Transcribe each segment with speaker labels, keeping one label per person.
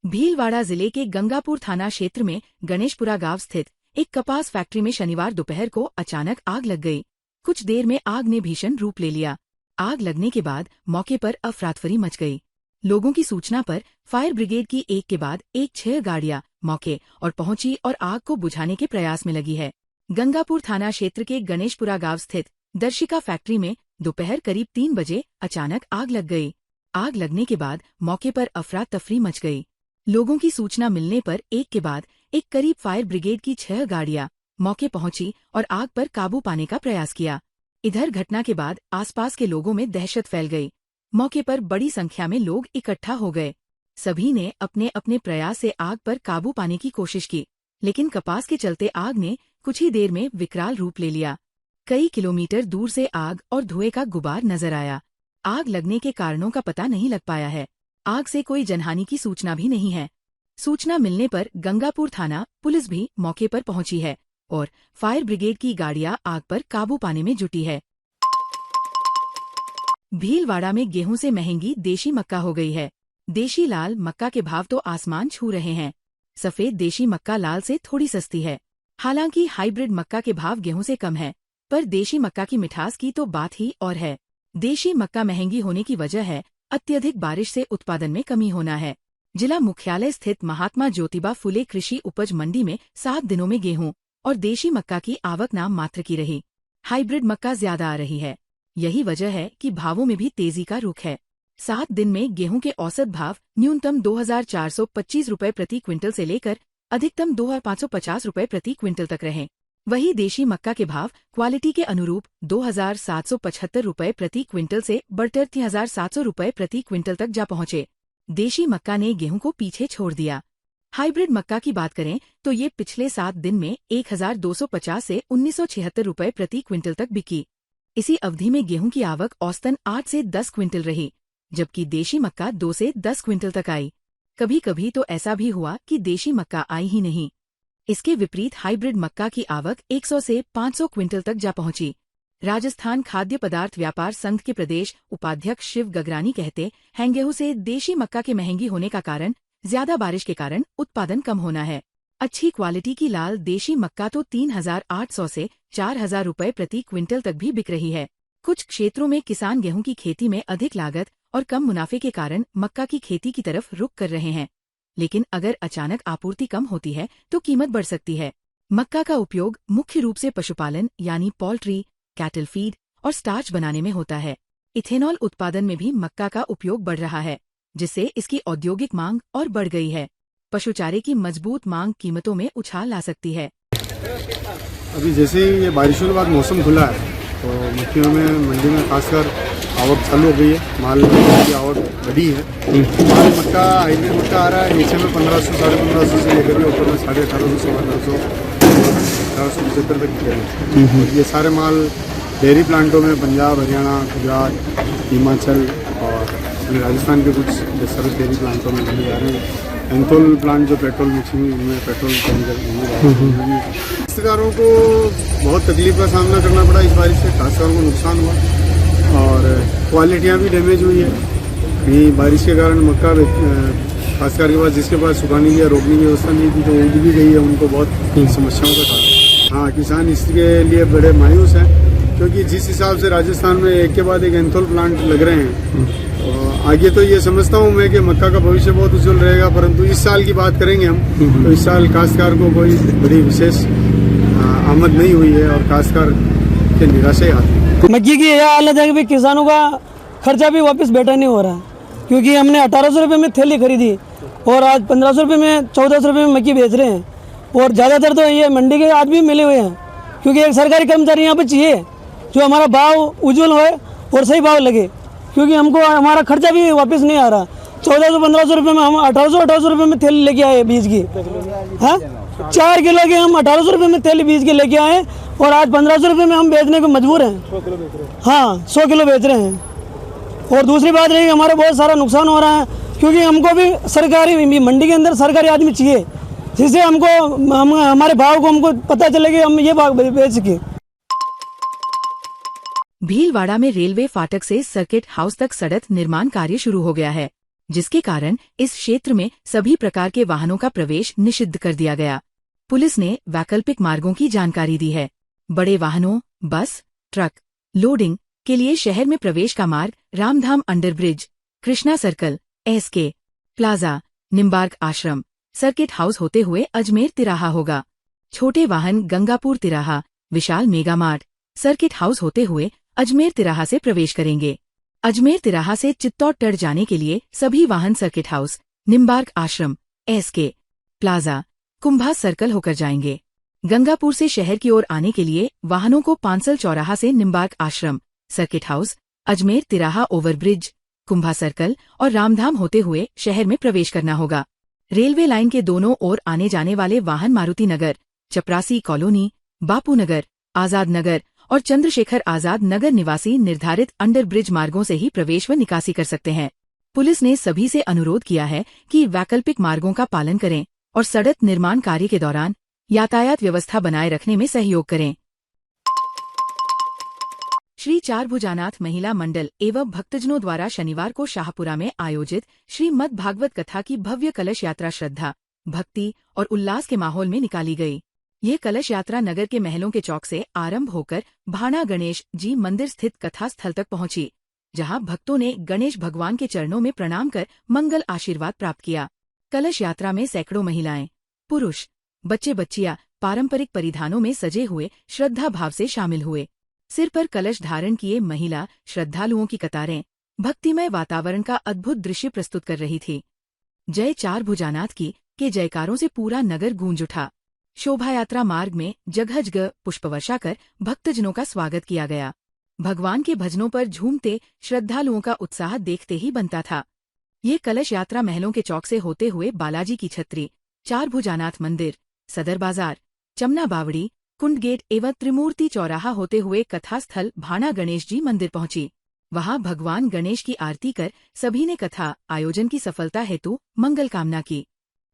Speaker 1: भीलवाड़ा जिले के गंगापुर थाना क्षेत्र में गणेशपुरा गांव स्थित एक कपास फैक्ट्री में शनिवार दोपहर को अचानक आग लग गई। कुछ देर में आग ने भीषण रूप ले लिया। आग लगने के बाद मौके पर अफरातफरी मच गई। लोगों की सूचना पर फायर ब्रिगेड की एक के बाद एक 6 गाड़ियां मौके और पहुंची और आग को बुझाने के प्रयास में लगी है। गंगापुर थाना क्षेत्र के गणेशपुरा गांव स्थित दर्शिका फैक्ट्री में दोपहर करीब 3 बजे अचानक आग लग गई। आग लगने के बाद मौके पर अफरा तफरी मच गई। लोगों की सूचना मिलने पर एक के बाद एक करीब फायर ब्रिगेड की 6 गाड़ियां मौके पहुंची और आग पर काबू पाने का प्रयास किया। इधर घटना के बाद आसपास के लोगों में दहशत फैल गई। मौके पर बड़ी संख्या में लोग इकट्ठा हो गए। सभी ने अपने अपने प्रयास से आग पर काबू पाने की कोशिश की, लेकिन कपास के चलते आग ने कुछ ही देर में विकराल रूप ले लिया। कई किलोमीटर दूर से आग और धुएं का गुबार नजर आया। आग लगने के कारणों का पता नहीं लग पाया है। आग से कोई जनहानि की सूचना भी नहीं है। सूचना मिलने पर गंगापुर थाना पुलिस भी मौके पर पहुंची है और फायर ब्रिगेड की गाड़ियां आग पर काबू पाने में जुटी है। भीलवाड़ा में गेहूं से महंगी देशी मक्का हो गई है। देशी लाल मक्का के भाव तो आसमान छू रहे हैं। सफेद देशी मक्का लाल से थोड़ी सस्ती है। हालांकि हाइब्रिड मक्का के भाव गेहूं से कम है, पर देशी मक्का की मिठास की तो बात ही और है। देशी मक्का महंगी होने की वजह है अत्यधिक बारिश से उत्पादन में कमी होना है। जिला मुख्यालय स्थित महात्मा ज्योतिबा फुले कृषि उपज मंडी में 7 दिनों में गेहूं और देशी मक्का की आवक नाम मात्र की रही। हाइब्रिड मक्का ज्यादा आ रही है। यही वजह है कि भावों में भी तेजी का रुख है। 7 दिन में गेहूं के औसत भाव न्यूनतम 2425 रुपए प्रति क्विंटल से लेकर अधिकतम 2550 रुपए प्रति क्विंटल तक रहे। वही देशी मक्का के भाव क्वालिटी के अनुरूप 2775 रुपए प्रति क्विंटल से बढ़कर 3700 रुपए प्रति क्विंटल तक जा पहुंचे। देशी मक्का ने गेहूं को पीछे छोड़ दिया। हाइब्रिड मक्का की बात करें तो ये पिछले 7 दिन में 1250 से 1976 रुपए प्रति क्विंटल तक बिकी। इसी अवधि में गेहूं की आवक औसतन 8 से 10 क्विंटल रही, जबकि देशी मक्का 2 से 10 क्विंटल तक आई। कभी कभी तो ऐसा भी हुआ कि देशी मक्का आई ही नहीं। इसके विपरीत हाइब्रिड मक्का की आवक 100 से 500 क्विंटल तक जा पहुंची। राजस्थान खाद्य पदार्थ व्यापार संघ के प्रदेश उपाध्यक्ष शिव गगरानी कहते हैं, गेहूं से देशी मक्का के महंगी होने का कारण ज्यादा बारिश के कारण उत्पादन कम होना है। अच्छी क्वालिटी की लाल देशी मक्का तो 3800 से 4000 रुपए प्रति क्विंटल तक भी बिक रही है। कुछ क्षेत्रों में किसान गेहूं की खेती में अधिक लागत और कम मुनाफे के कारण मक्का की खेती की तरफ रुख कर रहे हैं, लेकिन अगर अचानक आपूर्ति कम होती है तो कीमत बढ़ सकती है। मक्का का उपयोग मुख्य रूप से पशुपालन यानी पोल्ट्री, कैटल फीड और स्टार्च बनाने में होता है। इथेनॉल उत्पादन में भी मक्का का उपयोग बढ़ रहा है, जिससे इसकी औद्योगिक मांग और बढ़ गई है। पशुचारे की मजबूत मांग कीमतों में उछाल ला सकती है।
Speaker 2: अभी जैसे ही ये बारिशों के बाद मौसम खुला है तो मक्खियों में मंडी में खासकर आवक चालू हो गई है। माल की आवक बढ़ी है। माल मक्का हाइब्रिड मक्का आ रहा है नीचे में 1500 1550 से लेकर के ऊपर में 1850 1875 तक बिकेंगे। और ये सारे माल डेयरी प्लांटों में पंजाब, हरियाणा, गुजरात, हिमाचल और राजस्थान के कुछ सर्विस डेयरी प्लांटों में ले जा रहे हैं। एंथोल प्लांट जो पेट्रोल मिक्सिंग में पेट्रोल काश्तकारों को बहुत तकलीफ का सामना करना पड़ा इस बारिश से। काश्तकारों को नुकसान हुआ और क्वालिटियाँ भी डैमेज हुई है। कहीं बारिश के कारण मक्का खासकर के पास जिसके पास सुखाने की या रोकने की व्यवस्था नहीं थी तो वो उग भी गई है। उनको बहुत समस्याओं का था। हाँ, किसान इसके लिए बड़े मायूस हैं, क्योंकि जिस हिसाब से राजस्थान में एक के बाद एक एंथोल प्लांट लग रहे हैं, आगे तो ये समझता हूँ मैं कि मक्का का भविष्य बहुत उज्जवल रहेगा। परंतु इस साल की बात करेंगे हम तो इस साल काश्तकार को कोई बड़ी विशेष आमद नहीं हुई है और काश्तकार के निराशा ही आती है।
Speaker 3: मक्की की यह हालत है कि किसानों का खर्चा भी वापस बेटा नहीं हो रहा, क्योंकि हमने 1800 रुपये में थैली खरीदी और आज 1500 रुपये में 1400 रुपये में मक्की बेच रहे हैं। और ज़्यादातर तो ये मंडी के आदमी मिले हुए हैं, क्योंकि एक सरकारी कर्मचारी यहाँ पर चाहिए जो हमारा भाव उज्जवल हो और सही भाव लगे, क्योंकि हमको हमारा खर्चा भी वापस नहीं आ रहा। 1400-1500 रुपये में हम 1800 रुपये में थैली लेके आए बीज की। हाँ, 4 किलो के हम 1800 रुपये में थैली बीज के लेके आए और आज 1500 रुपये में हम बेचने को मजबूर हैं। हाँ, 100 किलो बेच रहे हैं। और दूसरी बात रही, हमारा बहुत सारा नुकसान हो रहा है, क्योंकि हमको भी सरकारी मंडी के अंदर सरकारी आदमी चाहिए, जिससे हमको हमारे भाव को हमको पता चले कि हम ये भाव बेच सके।
Speaker 1: भीलवाड़ा में रेलवे फाटक से सर्किट हाउस तक सड़क निर्माण कार्य शुरू हो गया है। जिसके कारण इस क्षेत्र में सभी प्रकार के वाहनों का प्रवेश निषिद्ध कर दिया गया। पुलिस ने वैकल्पिक मार्गों की जानकारी दी है। बड़े वाहनों, बस, ट्रक, लोडिंग के लिए शहर में प्रवेश का मार्ग Ramdham underbridge, Krishna circle, SK plaza, Nimbark ashram, circuit house होते हुए अजमेर तिराहा होगा। छोटे वाहन गंगापुर तिराहा, विशाल मेगा मार्ट, सर्किट हाउस होते हुए अजमेर तिराहा से प्रवेश करेंगे। अजमेर तिराहा से चित्तौड़गढ़ जाने के लिए सभी वाहन सर्किट हाउस, निम्बार्क आश्रम, SK प्लाजा, कुंभा सर्कल होकर जाएंगे। गंगापुर से शहर की ओर आने के लिए वाहनों को पांसल चौराहा से निम्बार्क आश्रम, सर्किट हाउस, अजमेर तिराहा ओवरब्रिज, कुंभा सर्कल और रामधाम होते हुए शहर में प्रवेश करना होगा। रेलवे लाइन के दोनों ओर आने जाने वाले वाहन मारुति नगर, चपरासी कॉलोनी, बापू नगर, आजाद नगर और चंद्रशेखर आजाद नगर निवासी निर्धारित अंडरब्रिज मार्गों से ही प्रवेश व निकासी कर सकते हैं। पुलिस ने सभी से अनुरोध किया है कि वैकल्पिक मार्गों का पालन करें और सड़क निर्माण कार्य के दौरान यातायात व्यवस्था बनाए रखने में सहयोग करें। श्री चारभुजानाथ महिला मंडल एवं भक्तजनों द्वारा शनिवार को शाहपुरा में आयोजित श्रीमद् भागवत कथा की भव्य कलश यात्रा श्रद्धा, भक्ति और उल्लास के माहौल में निकाली गई। ये कलश यात्रा नगर के महलों के चौक से आरंभ होकर भाना गणेश जी मंदिर स्थित कथा स्थल तक पहुंची, जहां भक्तों ने गणेश भगवान के चरणों में प्रणाम कर मंगल आशीर्वाद प्राप्त किया। कलश यात्रा में सैकड़ों महिलाएं, पुरुष, बच्चे बच्चियां पारंपरिक परिधानों में सजे हुए श्रद्धा भाव से शामिल हुए। सिर पर कलश धारण किए महिला श्रद्धालुओं की कतारें भक्तिमय वातावरण का अद्भुत दृश्य प्रस्तुत कर रही थी। जय चारभुजानाथ की के जयकारों से पूरा नगर गूंज उठा। शोभायात्रा मार्ग में जगह जगह पुष्पवर्षा कर भक्तजनों का स्वागत किया गया। भगवान के भजनों पर झूमते श्रद्धालुओं का उत्साह देखते ही बनता था। ये कलश यात्रा महलों के चौक से होते हुए बालाजी की छतरी, चारभुजानाथ मंदिर, सदर बाजार, चमना बावड़ी, कुंड गेट एवं त्रिमूर्ति चौराहा होते हुए कथा स्थल भाना गणेश जी मंदिर पहुंची। वहां भगवान गणेश की आरती कर सभी ने कथा आयोजन की सफलता हेतु मंगल कामना की।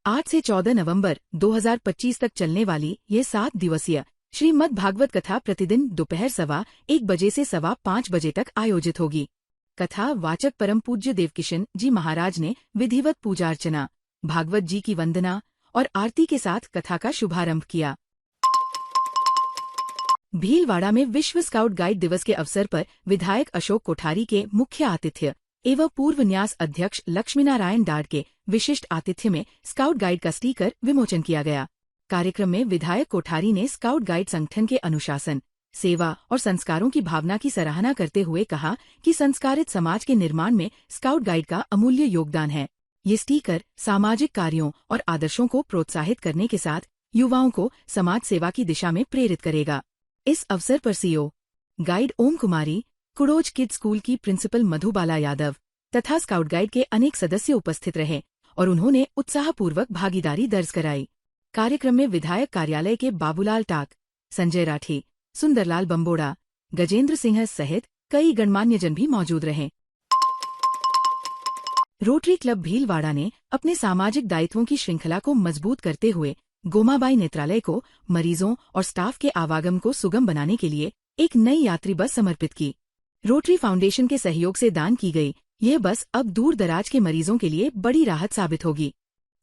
Speaker 1: 8 से 14 नवंबर 2025 तक चलने वाली ये 7 दिवसीय श्रीमद् भागवत कथा प्रतिदिन दोपहर 1:15 बजे से 5:15 बजे तक आयोजित होगी। कथा वाचक परम पूज्य देवकिशन जी महाराज ने विधिवत पूजा अर्चना, भागवत जी की वंदना और आरती के साथ कथा का शुभारंभ किया। भीलवाड़ा में विश्व स्काउट गाइड दिवस के अवसर पर विधायक अशोक कोठारी के मुख्य आतिथ्य एवं पूर्व न्यास अध्यक्ष लक्ष्मीनारायण डाड के विशिष्ट आतिथ्य में स्काउट गाइड का स्टीकर विमोचन किया गया। कार्यक्रम में विधायक कोठारी ने स्काउट गाइड संगठन के अनुशासन, सेवा और संस्कारों की भावना की सराहना करते हुए कहा कि संस्कारित समाज के निर्माण में स्काउट गाइड का अमूल्य योगदान है। ये स्टीकर सामाजिक कार्यों और आदर्शों को प्रोत्साहित करने के साथ युवाओं को समाज सेवा की दिशा में प्रेरित करेगा। इस अवसर पर सीओ गाइड ओम कुमारी, कुड़ोज किड स्कूल की प्रिंसिपल मधुबाला यादव तथा स्काउट गाइड के अनेक सदस्य उपस्थित रहे और उन्होंने उत्साहपूर्वक भागीदारी दर्ज कराई। कार्यक्रम में विधायक कार्यालय के बाबूलाल टाक, संजय राठी, सुंदरलाल बम्बोड़ा, गजेंद्र सिंह सहित कई गणमान्य जन भी मौजूद रहे। रोटरी क्लब भीलवाड़ा ने अपने सामाजिक दायित्वों की श्रृंखला को मजबूत करते हुए गोमाबाई नेत्रालय को मरीजों और स्टाफ के आवागमन को सुगम बनाने के लिए एक नई यात्री बस समर्पित की। रोटरी फाउंडेशन के सहयोग से दान की गई ये बस अब दूर दराज के मरीजों के लिए बड़ी राहत साबित होगी।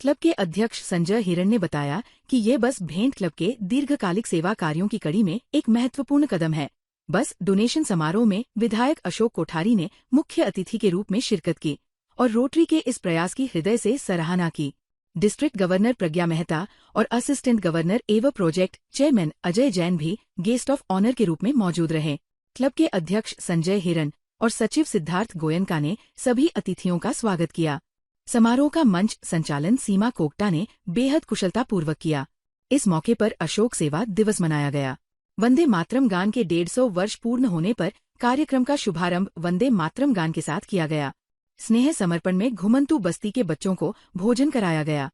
Speaker 1: क्लब के अध्यक्ष संजय हिरण ने बताया कि ये बस भेंट क्लब के दीर्घकालिक सेवा कार्यों की कड़ी में एक महत्वपूर्ण कदम है। बस डोनेशन समारोह में विधायक अशोक कोठारी ने मुख्य अतिथि के रूप में शिरकत की और रोटरी के इस प्रयास की हृदय से सराहना की। डिस्ट्रिक्ट गवर्नर प्रज्ञा मेहता और असिस्टेंट गवर्नर एवं प्रोजेक्ट चेयरमैन अजय जैन भी गेस्ट ऑफ ऑनर के रूप में मौजूद रहे। क्लब के अध्यक्ष संजय हिरण और सचिव सिद्धार्थ गोयनका ने सभी अतिथियों का स्वागत किया। समारोह का मंच संचालन सीमा कोकटा ने बेहद कुशलतापूर्वक किया। इस मौके पर अशोक सेवा दिवस मनाया गया। वंदे मातरम गान के 150 वर्ष पूर्ण होने पर कार्यक्रम का शुभारंभ वंदे मातरम गान के साथ किया गया। स्नेह समर्पण में घुमंतू बस्ती के बच्चों को भोजन कराया गया।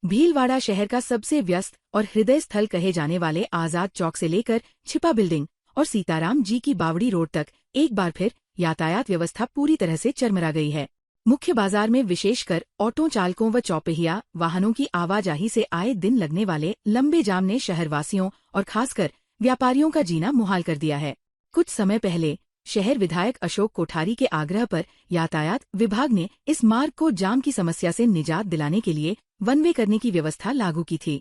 Speaker 1: भीलवाड़ा शहर का सबसे व्यस्त और हृदय स्थल कहे जाने वाले आजाद चौक से लेकर छिपा बिल्डिंग और सीताराम जी की बावड़ी रोड तक एक बार फिर यातायात व्यवस्था पूरी तरह से चरमरा गई है। मुख्य बाजार में विशेषकर ऑटो चालकों व चौपहिया वाहनों की आवाजाही से आए दिन लगने वाले लंबे जाम ने शहरवासियों और खासकर व्यापारियों का जीना मुहाल कर दिया है। कुछ समय पहले शहर विधायक अशोक कोठारी के आग्रह पर यातायात विभाग ने इस मार्ग को जाम की समस्या से निजात दिलाने के लिए वन वे करने की व्यवस्था लागू की थी।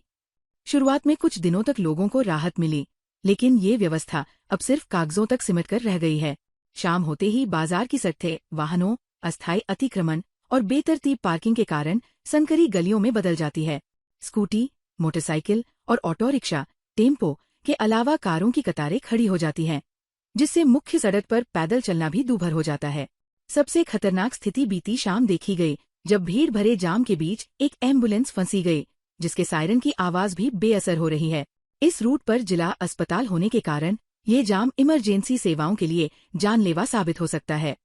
Speaker 1: शुरुआत में कुछ दिनों तक लोगों को राहत मिली, लेकिन ये व्यवस्था अब सिर्फ कागजों तक सिमट कर रह गई है। शाम होते ही बाजार की सड़कें वाहनों, अस्थायी अतिक्रमण और बेतरतीब पार्किंग के कारण संकरी गलियों में बदल जाती है। स्कूटी, मोटरसाइकिल और ऑटो रिक्शा, टेम्पो के अलावा कारों की कतारें खड़ी हो जाती हैं, जिससे मुख्य सड़क पर पैदल चलना भी दूभर हो जाता है। सबसे खतरनाक स्थिति बीती शाम देखी गई, जब भीड़ भरे जाम के बीच एक एम्बुलेंस फंसी गई, जिसके सायरन की आवाज भी बेअसर हो रही है। इस रूट पर जिला अस्पताल होने के कारण ये जाम इमरजेंसी सेवाओं के लिए जानलेवा साबित हो सकता है।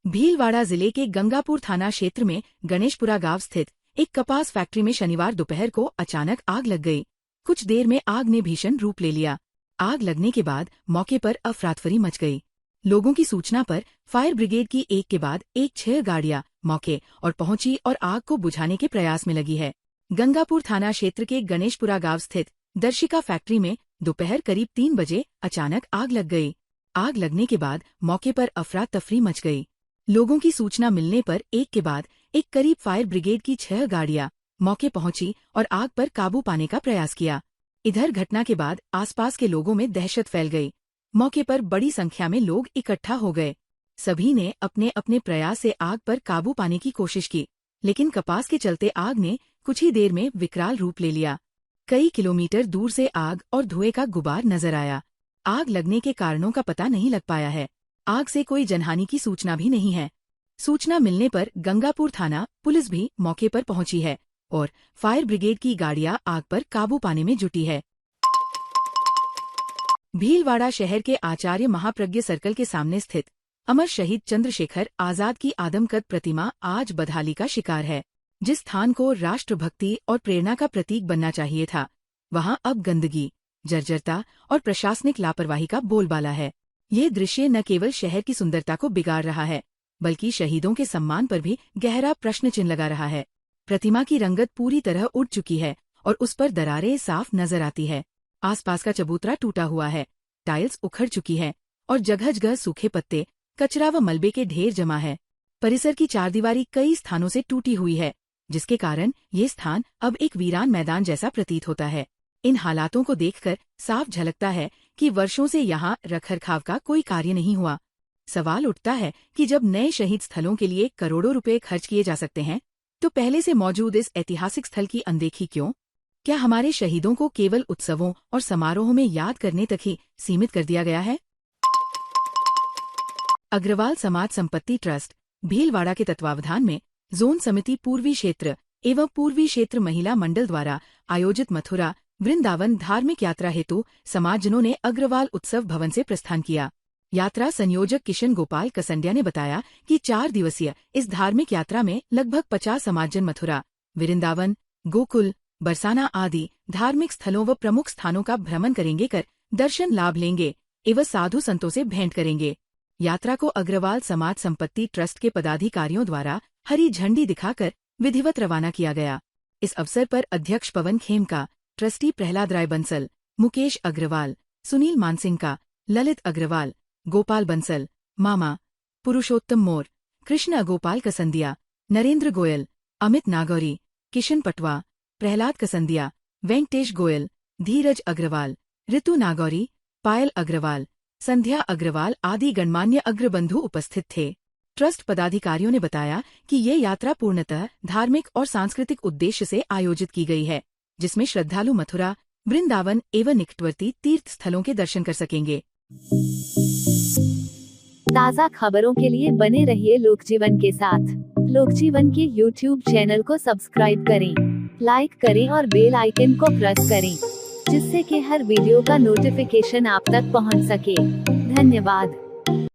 Speaker 1: भीलवाड़ा जिले के गंगापुर थाना क्षेत्र में गणेशपुरा गांव स्थित एक कपास फैक्ट्री में शनिवार दोपहर को अचानक आग लग गई। कुछ देर में आग ने भीषण रूप ले लिया। आग लगने के बाद मौके पर अफरातफरी मच गई। लोगों की सूचना पर फायर ब्रिगेड की एक के बाद एक 6 गाड़ियां मौके और पहुंची और आग को बुझाने के प्रयास में लगी है। गंगापुर थाना क्षेत्र के गणेशपुरा गांव स्थित दर्शिका फैक्ट्री में दोपहर करीब 3 बजे अचानक आग लग गई। आग लगने के बाद मौके पर अफरा तफरी मच गई। लोगों की सूचना मिलने पर एक के बाद एक करीब फायर ब्रिगेड की 6 गाड़ियां मौके पहुंची और आग पर काबू पाने का प्रयास किया। इधर घटना के बाद आसपास के लोगों में दहशत फैल गई। मौके पर बड़ी संख्या में लोग इकट्ठा हो गए। सभी ने अपने अपने प्रयास से आग पर काबू पाने की कोशिश की, लेकिन कपास के चलते आग ने कुछ ही देर में विकराल रूप ले लिया। कई किलोमीटर दूर से आग और धुएं का गुबार नजर आया। आग लगने के कारणों का पता नहीं लग पाया है। आग से कोई जनहानि की सूचना भी नहीं है। सूचना मिलने पर गंगापुर थाना पुलिस भी मौके पर पहुंची है और फायर ब्रिगेड की गाड़ियां आग पर काबू पाने में जुटी है। भीलवाड़ा शहर के आचार्य महाप्रज्ञ सर्कल के सामने स्थित अमर शहीद चंद्रशेखर आजाद की आदमकद प्रतिमा आज बदहाली का शिकार है। जिस स्थान को राष्ट्रभक्ति और प्रेरणा का प्रतीक बनना चाहिए था, वहां अब गंदगी, जर्जरता और प्रशासनिक लापरवाही का बोलबाला है। ये दृश्य न केवल शहर की सुंदरता को बिगाड़ रहा है, बल्कि शहीदों के सम्मान पर भी गहरा प्रश्न चिन्ह लगा रहा है। प्रतिमा की रंगत पूरी तरह उड़ चुकी है और उस पर दरारें साफ नजर आती है। आसपास का चबूतरा टूटा हुआ है, टाइल्स उखड़ चुकी है और जगह जगह सूखे पत्ते, कचरा व मलबे के ढेर जमा है। परिसर की चारदीवारी कई स्थानों से टूटी हुई है, जिसके कारण ये स्थान अब एक वीरान मैदान जैसा प्रतीत होता है। इन हालातों को देखकर साफ झलकता है कि वर्षों से यहाँ रखरखाव का कोई कार्य नहीं हुआ। सवाल उठता है कि जब नए शहीद स्थलों के लिए करोड़ों रुपए खर्च किए जा सकते हैं, तो पहले से मौजूद इस ऐतिहासिक स्थल की अनदेखी क्यों? क्या हमारे शहीदों को केवल उत्सवों और समारोहों में याद करने तक ही सीमित कर दिया गया है? अग्रवाल समाज संपत्ति ट्रस्ट भीलवाड़ा के तत्वावधान में जोन समिति पूर्वी क्षेत्र एवं पूर्वी क्षेत्र महिला मंडल द्वारा आयोजित मथुरा वृंदावन धार्मिक यात्रा हेतु समाजजनों ने अग्रवाल उत्सव भवन से प्रस्थान किया। यात्रा संयोजक किशन गोपाल कसंडिया ने बताया कि 4 दिवसीय इस धार्मिक यात्रा में लगभग 50 समाजजन मथुरा, वृंदावन, गोकुल, बरसाना आदि धार्मिक स्थलों व प्रमुख स्थानों का भ्रमण करेंगे, कर दर्शन लाभ लेंगे एवं साधु संतों से भेंट करेंगे। यात्रा को अग्रवाल समाज संपत्ति ट्रस्ट के पदाधिकारियों द्वारा हरी झंडी दिखाकर विधिवत रवाना किया गया। इस अवसर पर अध्यक्ष पवन खेमका, ट्रस्टी प्रहलाद राय बंसल, मुकेश अग्रवाल, सुनील मानसिंह, ललित अग्रवाल, गोपाल बंसल, मामा, पुरुषोत्तम मोर, कृष्ण गोपाल कसंदिया, नरेंद्र गोयल, अमित नागौरी, किशन पटवा, प्रहलाद कसंदिया, वेंकटेश गोयल, धीरज अग्रवाल, ऋतु नागौरी, पायल अग्रवाल, संध्या अग्रवाल आदि गणमान्य अग्रबंधु उपस्थित थे। ट्रस्ट पदाधिकारियों ने बताया कि ये यात्रा पूर्णतः धार्मिक और सांस्कृतिक उद्देश्य से आयोजित की गई है, जिसमें श्रद्धालु मथुरा, वृंदावन एवं निकटवर्ती तीर्थ स्थलों के दर्शन कर सकेंगे।
Speaker 4: ताज़ा खबरों के लिए बने रहिए लोकजीवन के साथ। लोकजीवन के YouTube चैनल को सब्सक्राइब करें, लाइक करें और बेल आइकन को प्रेस करें, जिससे कि हर वीडियो का नोटिफिकेशन आप तक पहुंच सके। धन्यवाद।